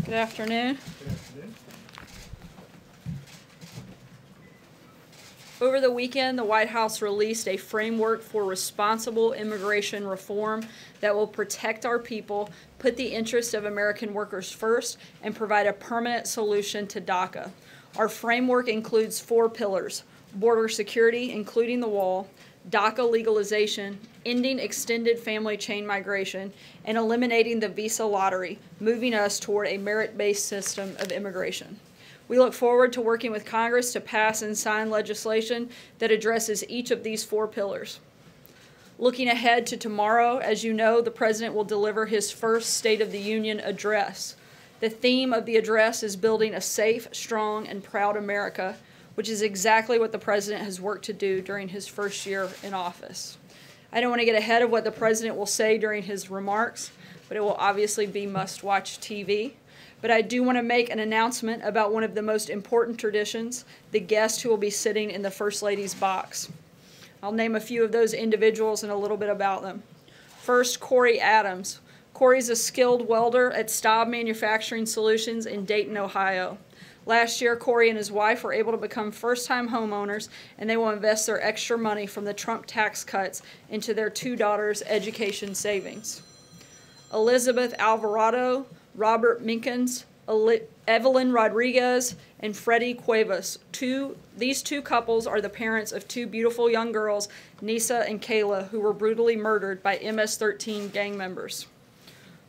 Good afternoon. Over the weekend, the White House released a framework for responsible immigration reform that will protect our people, put the interests of American workers first, and provide a permanent solution to DACA. Our framework includes 4 pillars: border security, including the wall, DACA legalization, ending extended family chain migration, and eliminating the visa lottery, moving us toward a merit-based system of immigration. We look forward to working with Congress to pass and sign legislation that addresses each of these 4 pillars. Looking ahead to tomorrow, as you know, the President will deliver his first State of the Union address. The theme of the address is building a safe, strong, and proud America, which is exactly what the President has worked to do during his first year in office. I don't want to get ahead of what the President will say during his remarks, but it will obviously be must-watch TV. But I do want to make an announcement about one of the most important traditions, the guest who will be sitting in the First Lady's box. I'll name a few of those individuals and a little bit about them. First, Corey Adams. Corey's a skilled welder at Staub Manufacturing Solutions in Dayton, Ohio. Last year, Corey and his wife were able to become first-time homeowners, and they will invest their extra money from the Trump tax cuts into their 2 daughters' education savings. Elizabeth Alvarado, Robert Minkins, Evelyn Rodriguez, and Freddie Cuevas. These two couples are the parents of 2 beautiful young girls, Nisa and Kayla, who were brutally murdered by MS-13 gang members.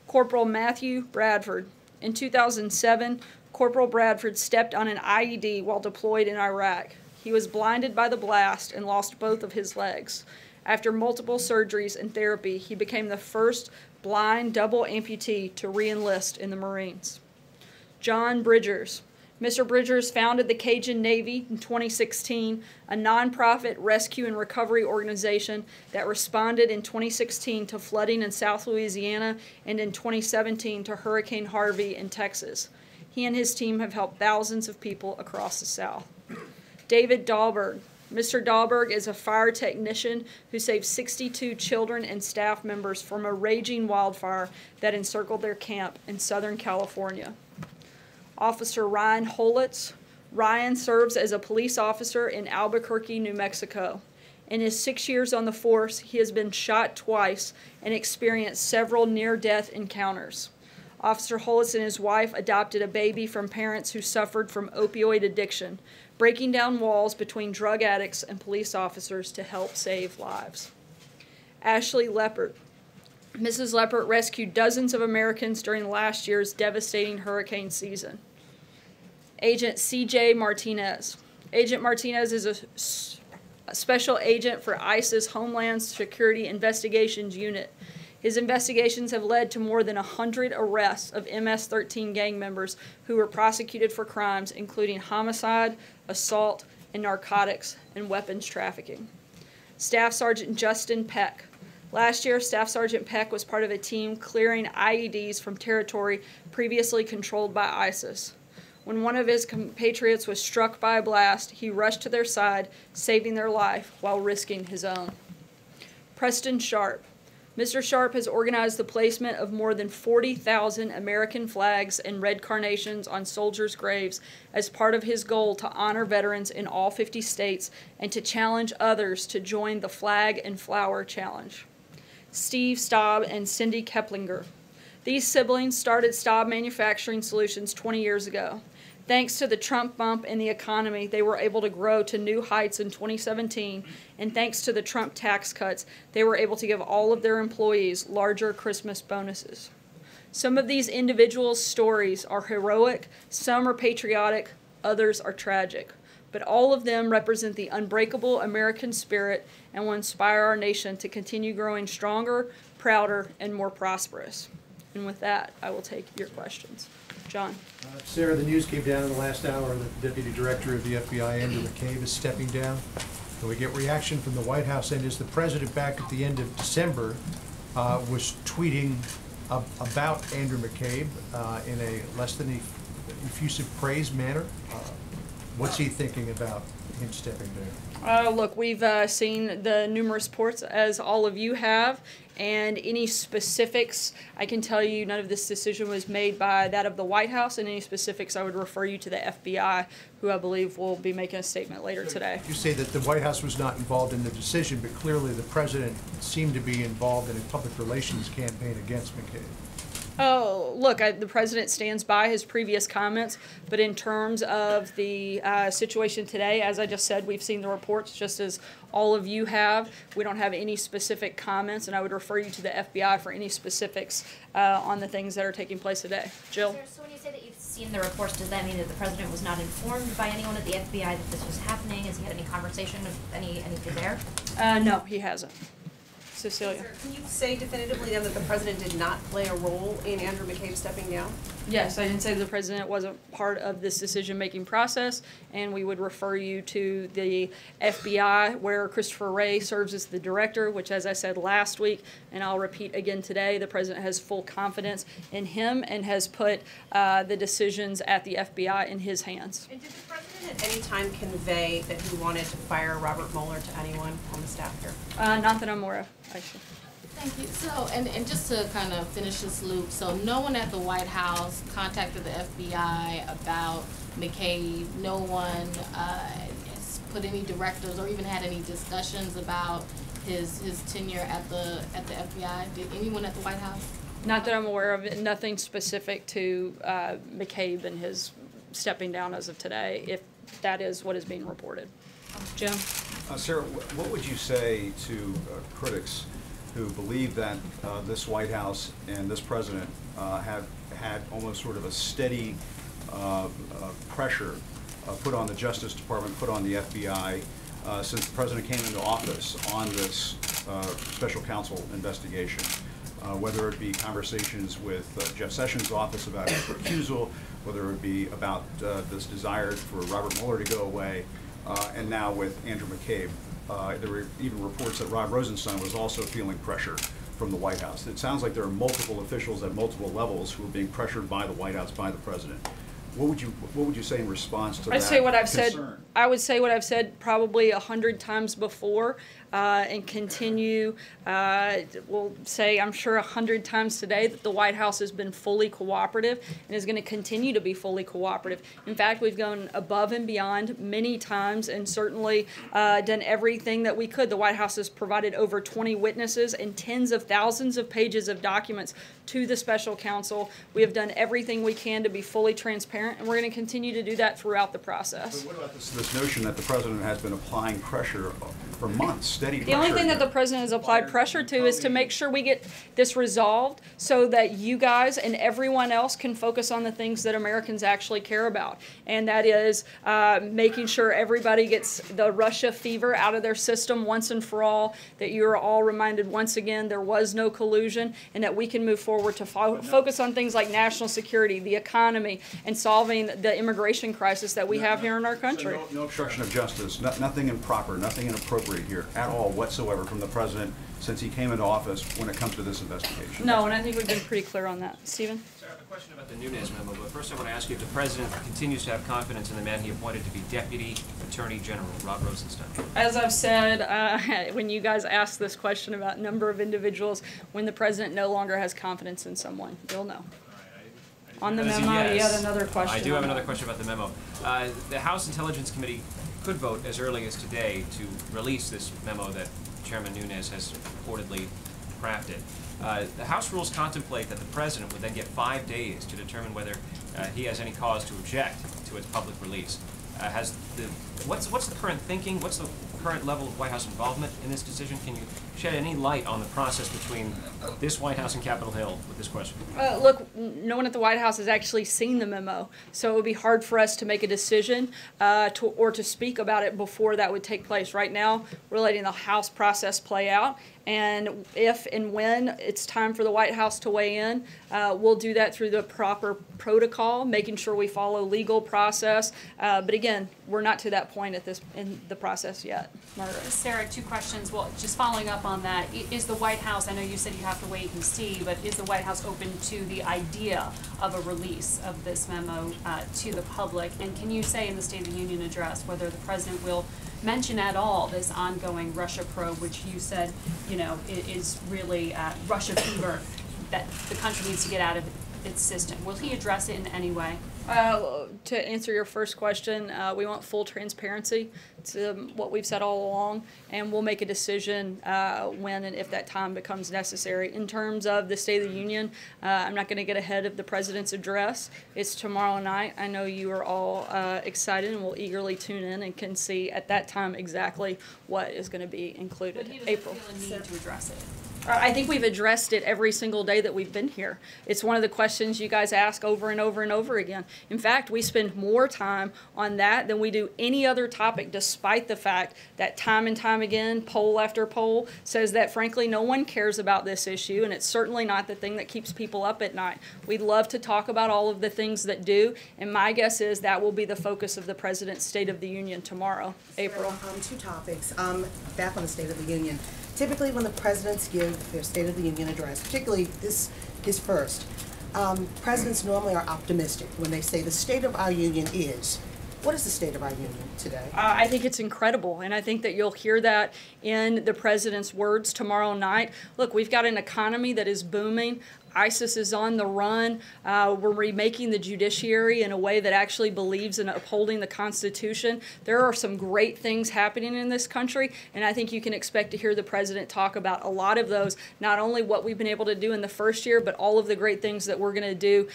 Corporal Matthew Bradford. In 2007, Corporal Bradford stepped on an IED while deployed in Iraq. He was blinded by the blast and lost both of his legs. After multiple surgeries and therapy, he became the first blind double amputee to re-enlist in the Marines. John Bridgers. Mr. Bridgers founded the Cajun Navy in 2016, a nonprofit rescue and recovery organization that responded in 2016 to flooding in South Louisiana and in 2017 to Hurricane Harvey in Texas. He and his team have helped thousands of people across the South. David Dahlberg. Mr. Dahlberg is a fire technician who saved 62 children and staff members from a raging wildfire that encircled their camp in Southern California. Officer Ryan Holitz. Ryan serves as a police officer in Albuquerque, New Mexico. In his 6 years on the force, he has been shot twice and experienced several near-death encounters. Officer Holitz and his wife adopted a baby from parents who suffered from opioid addiction, breaking down walls between drug addicts and police officers to help save lives. Ashley Leppert. Mrs. Leppert rescued dozens of Americans during last year's devastating hurricane season. Agent C.J. Martinez. Agent Martinez is a special agent for ICE's Homeland Security Investigations Unit. His investigations have led to more than 100 arrests of MS-13 gang members who were prosecuted for crimes including homicide, assault, and narcotics and weapons trafficking. Staff Sergeant Justin Peck. Last year, Staff Sergeant Peck was part of a team clearing IEDs from territory previously controlled by ISIS. When one of his compatriots was struck by a blast, he rushed to their side, saving their life while risking his own. Preston Sharp. Mr. Sharp has organized the placement of more than 40,000 American flags and red carnations on soldiers' graves as part of his goal to honor veterans in all 50 states and to challenge others to join the Flag and Flower Challenge. Steve Staub and Cindy Keplinger. These siblings started Staub Manufacturing Solutions 20 years ago. Thanks to the Trump bump in the economy, they were able to grow to new heights in 2017, and thanks to the Trump tax cuts, they were able to give all of their employees larger Christmas bonuses. Some of these individuals' stories are heroic, some are patriotic, others are tragic, but all of them represent the unbreakable American spirit and will inspire our nation to continue growing stronger, prouder, and more prosperous. And with that, I will take your questions. John. Sarah, the news came down in the last hour that the Deputy Director of the FBI, Andrew McCabe, is stepping down. And we get reaction from the White House, and as the President back at the end of December was tweeting about Andrew McCabe in a less than effusive praise manner. What's he thinking about him stepping down? Look, we've seen the numerous reports, as all of you have, And any specifics, I can tell you none of this decision was made by that of the White House, and any specifics I would refer you to the FBI, who I believe will be making a statement later today. You say that the White House was not involved in the decision, but clearly the president seemed to be involved in a public relations campaign against McCabe. Oh, look, the president stands by his previous comments, but in terms of the situation today, as I just said, we've seen the reports just as all of you have. We don't have any specific comments, and I would refer you to the FBI for any specifics on the things that are taking place today. Jill? So when you say that you've seen the reports, does that mean that the president was not informed by anyone at the FBI that this was happening? Has he had any conversation of anything there? No, he hasn't. Cecilia? Sir, can you say definitively then that the president did not play a role in Andrew McCabe stepping down? Yes, I didn't say the president wasn't part of this decision-making process, and we would refer you to the FBI, where Christopher Wray serves as the director, which, as I said last week, and I'll repeat again today, the president has full confidence in him and has put the decisions at the FBI in his hands. And did the president at any time convey that he wanted to fire Robert Mueller to anyone on the staff here? Not that I'm aware of, actually. Thank you. So, and just to kind of finish this loop, so no one at the White House contacted the FBI about McCabe. No one has put any directives or even had any discussions about his tenure at the FBI. Did anyone at the White House? Not that I'm aware of it. Nothing specific to McCabe and his stepping down as of today, if that is what is being reported. Jim? Sarah, what would you say to critics who believe that this White House and this president have had almost sort of a steady pressure put on the Justice Department, put on the FBI since the president came into office on this special counsel investigation? Whether it be conversations with Jeff Sessions' office about his recusal, whether it be about this desire for Robert Mueller to go away, and now with Andrew McCabe. There were even reports that Rod Rosenstein was also feeling pressure from the White House. It sounds like there are multiple officials at multiple levels who are being pressured by the White House, by the president. What would you say in response to that say what I've concern? said. I would say what I've said probably 100 times before, and continue. We'll say I'm sure 100 times today that the White House has been fully cooperative and is going to continue to be fully cooperative. In fact, we've gone above and beyond many times and certainly done everything that we could. The White House has provided over 20 witnesses and tens of thousands of pages of documents to the special counsel. We have done everything we can to be fully transparent, and we're going to continue to do that throughout the process. But what about this notion that the president has been applying pressure for months, steady pressure? The only thing that the president has applied pressure to is to make sure we get this resolved so that you guys and everyone else can focus on the things that Americans actually care about. And that is making sure everybody gets the Russia fever out of their system once and for all, that you are all reminded once again there was no collusion, and that we can move forward to focus on things like national security, the economy, and solving the immigration crisis that we have here in our country. So no obstruction of justice, nothing improper, nothing inappropriate here at all whatsoever from the president since he came into office when it comes to this investigation. No, and I think we've been pretty clear on that. Stephen? Sir, I have a question about the Nunes memo, but first I want to ask you if the president continues to have confidence in the man he appointed to be Deputy Attorney General, Rod Rosenstein. As I've said, when you guys ask this question about number of individuals, when the president no longer has confidence in someone, you'll know. On the As a memo, you yes. had another question. I do have on another that. question about the memo. The House Intelligence Committee could vote as early as today to release this memo that Chairman Nunes has reportedly crafted. The House rules contemplate that the president would then get 5 days to determine whether he has any cause to object to its public release. What's the current thinking? What's the current level of White House involvement in this decision? Can you shed any light on the process between this White House and Capitol Hill with this question? Look, no one at the White House has actually seen the memo, so it would be hard for us to make a decision or to speak about it before that would take place. Right now, we're letting the House process play out, and if and when it's time for the White House to weigh in, we'll do that through the proper protocol, making sure we follow legal process. But again, we're not to that point in the process yet. Margaret. Sarah, two questions. Well, just following up on that, is the White House, I know you said you have to wait and see, but is the White House open to the idea of a release of this memo to the public? And can you say in the State of the Union address whether the president will mention at all this ongoing Russia probe, which you said, you know, is really Russia fever that the country needs to get out of its system? Will he address it in any way? To answer your first question, we want full transparency. It's what we've said all along, and we'll make a decision when and if that time becomes necessary. In terms of the State of the Union, I'm not going to get ahead of the President's address. It's tomorrow night. I know you are all excited and will eagerly tune in and can see at that time exactly what is going to be included. But he doesn't April. feel a need to address it. I think we've addressed it every single day that we've been here. It's one of the questions you guys ask over and over and over again. In fact, we spend more time on that than we do any other topic, despite the fact that time and time again, poll after poll says that, frankly, no one cares about this issue, and it's certainly not the thing that keeps people up at night. We'd love to talk about all of the things that do, and my guess is that will be the focus of the President's State of the Union tomorrow. April. Two topics. Back on the State of the Union. Typically, when the presidents give their State of the Union address, particularly this is first, presidents normally are optimistic when they say the state of our union is. What is the state of our union today? I think it's incredible, and I think that you'll hear that in the president's words tomorrow night. Look, we've got an economy that is booming. ISIS is on the run. We're remaking the judiciary in a way that actually believes in upholding the Constitution. There are some great things happening in this country, and I think you can expect to hear the president talk about a lot of those, not only what we've been able to do in the first year, but all of the great things that we're going to do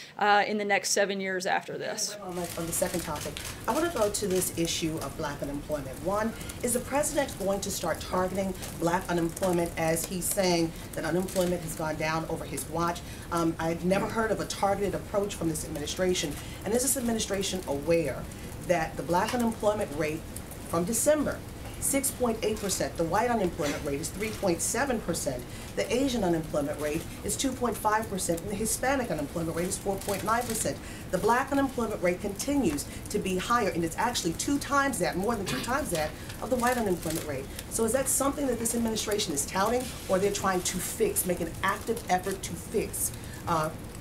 in the next 7 years after this. On the second topic, I want to go to this issue of black unemployment. One, is the president going to start targeting black unemployment as he's saying that unemployment has gone down over his watch? I've never heard of a targeted approach from this administration. And is this administration aware that the black unemployment rate from December, 6.8%, the white unemployment rate is 3.7%, the Asian unemployment rate is 2.5%, and the Hispanic unemployment rate is 4.9%. The black unemployment rate continues to be higher, and it's actually 2 times that, more than 2 times that, of the white unemployment rate. So is that something that this administration is touting, or they're trying to fix, make an active effort to fix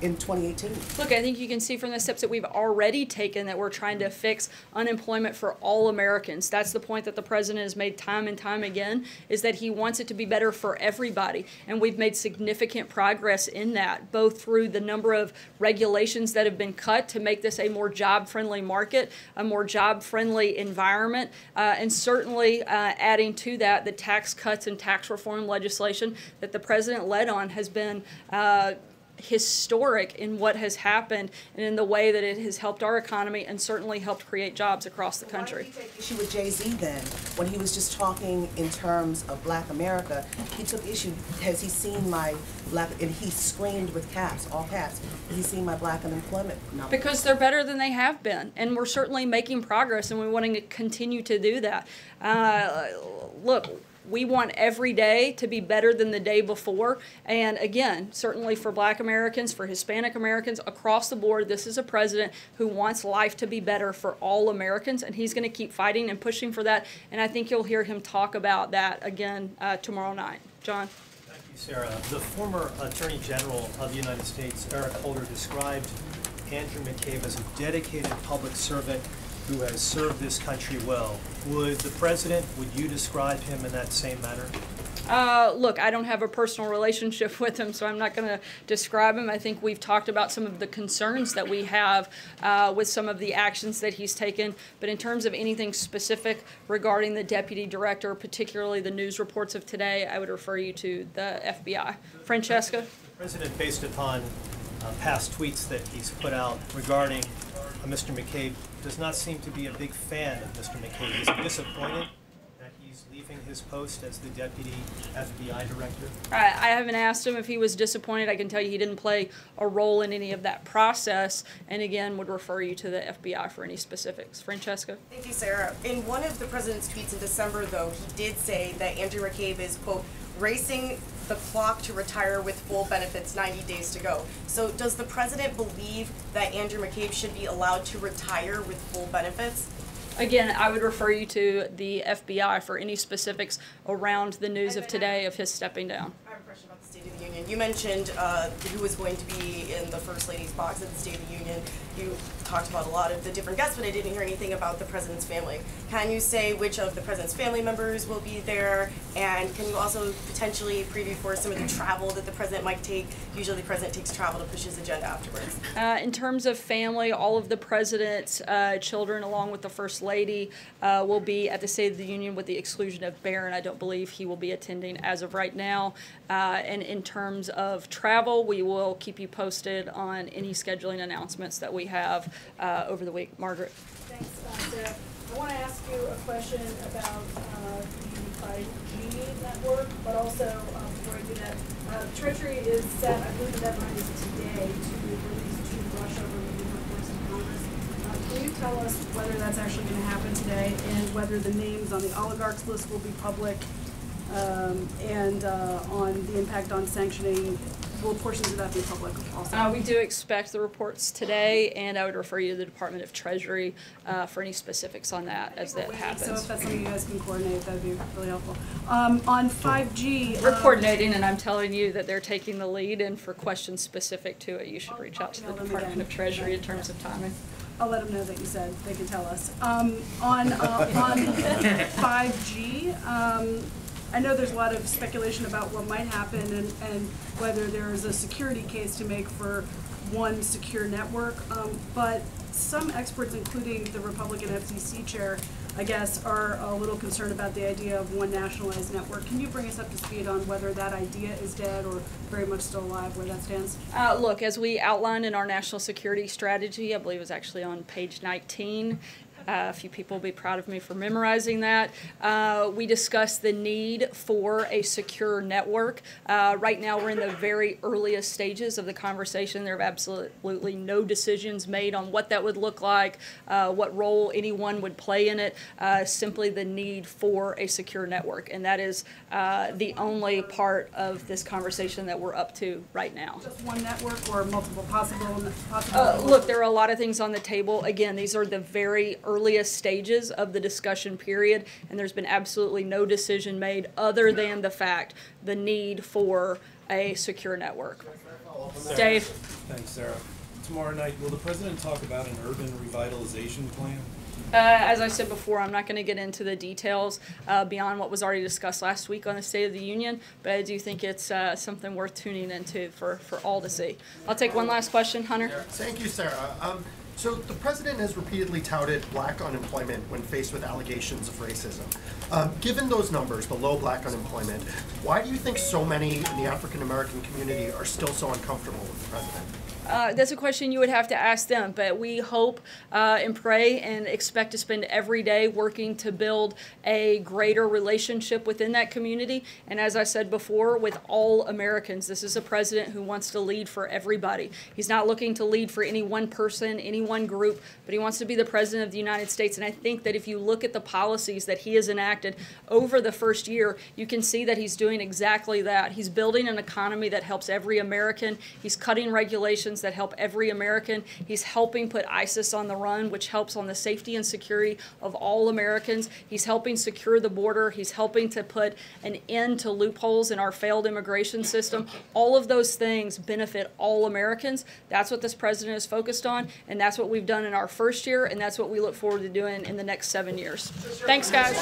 in 2018? Look, I think you can see from the steps that we've already taken that we're trying to fix unemployment for all Americans. That's the point that the president has made time and time again, is that he wants it to be better for everybody. And we've made significant progress in that, both through the number of regulations that have been cut to make this a more job-friendly market, a more job-friendly environment, and certainly adding to that the tax cuts and tax reform legislation that the president led on has been historic in what has happened and in the way that it has helped our economy and certainly helped create jobs across the country. Why did he take issue with Jay-Z then, when he was just talking in terms of black America? He took issue, has he seen my black, and he screamed with caps, all caps, has he seen my black unemployment number? Because they're better than they have been, and we're certainly making progress, and we want to continue to do that. Look, we want every day to be better than the day before. And again, certainly for black Americans, for Hispanic Americans, across the board, this is a president who wants life to be better for all Americans, and he's going to keep fighting and pushing for that. And I think you'll hear him talk about that again tomorrow night. John? Thank you, Sarah. The former Attorney General of the United States, Eric Holder, described Andrew McCabe as a dedicated public servant who has served this country well. Would the president, would you describe him in that same manner? Look, I don't have a personal relationship with him, so I'm not going to describe him. I think we've talked about some of the concerns that we have with some of the actions that he's taken. But in terms of anything specific regarding the deputy director, particularly the news reports of today, I would refer you to the FBI. Francesca? The president, based upon past tweets that he's put out regarding Mr. McCabe, does not seem to be a big fan of Mr. McCabe. Is he disappointed that he's leaving his post as the deputy FBI director? I haven't asked him if he was disappointed. I can tell you he didn't play a role in any of that process, and again would refer you to the FBI for any specifics. Francesca? Thank you, Sarah. In one of the president's tweets in December, though, he did say that Andrew McCabe is, quote, racing the clock to retire with full benefits, 90 days to go. So does the president believe that Andrew McCabe should be allowed to retire with full benefits? Again, I would refer you to the FBI for any specifics around the news of today of his stepping down. I have a question about the State of the Union. You mentioned who was going to be in the First Lady's box at the State of the Union. You talked about a lot of the different guests, but I didn't hear anything about the President's family. Can you say which of the President's family members will be there? And can you also potentially preview for some of the travel that the President might take? Usually the President takes travel to push his agenda afterwards. In terms of family, all of the President's children, along with the First Lady, will be at the State of the Union with the exclusion of Barron. I don't believe he will be attending as of right now. And in terms of travel, we will keep you posted on any scheduling announcements that we have over the week. Margaret. Thanks, Sarah. I want to ask you a question about the 5G network, but also before I do that, Treasury is set, I believe the deadline is today, to release 2 Russia-related reports to Congress. Can you tell us whether that's actually going to happen today and whether the names on the oligarchs list will be public and on the impact on sanctioning? Will portions of that be public also? We do expect the reports today, and I would refer you to the Department of Treasury for any specifics on that as that happens. So if that's something you guys can coordinate, that would be really helpful. On 5G... We're coordinating, and I'm telling you that they're taking the lead, and for questions specific to it, you should reach out to the Department of Treasury in terms of timing. I'll let them know that you said they can tell us. On 5G, I know there's a lot of speculation about what might happen and whether there is a security case to make for one secure network, but some experts, including the Republican FCC chair, I guess, are a little concerned about the idea of one nationalized network. Can you bring us up to speed on whether that idea is dead or very much still alive, where that stands? Look, as we outlined in our national security strategy, I believe it was actually on page 19, a few people will be proud of me for memorizing that. We discussed the need for a secure network. Right now we're in the very earliest stages of the conversation. There are absolutely no decisions made on what that would look like, what role anyone would play in it, simply the need for a secure network. And that is the only part of this conversation that we're up to right now. Just one network or multiple possible look, there are a lot of things on the table. Again, these are the very earliest stages of the discussion period, and there's been absolutely no decision made other than the fact the need for a secure network. Dave. Thanks, Sarah. Tomorrow night, will the President talk about an urban revitalization plan? As I said before, I'm not going to get into the details beyond what was already discussed last week on the State of the Union, but I do think it's something worth tuning into for all to see. I'll take one last question, Hunter. Thank you, Sarah. So the President has repeatedly touted black unemployment when faced with allegations of racism. Given those numbers, the low black unemployment, why do you think so many in the African American community are still so uncomfortable with the President? That's a question you would have to ask them, but we hope and pray and expect to spend every day working to build a greater relationship within that community. And as I said before, with all Americans, this is a president who wants to lead for everybody. He's not looking to lead for any one person, any one group, but he wants to be the president of the United States. And I think that if you look at the policies that he has enacted over the first year, you can see that he's doing exactly that. He's building an economy that helps every American. He's cutting regulations that help every American. He's helping put ISIS on the run, which helps on the safety and security of all Americans. He's helping secure the border. He's helping to put an end to loopholes in our failed immigration system. All of those things benefit all Americans. That's what this president is focused on, and that's what we've done in our first year, and that's what we look forward to doing in the next 7 years. Thanks, guys.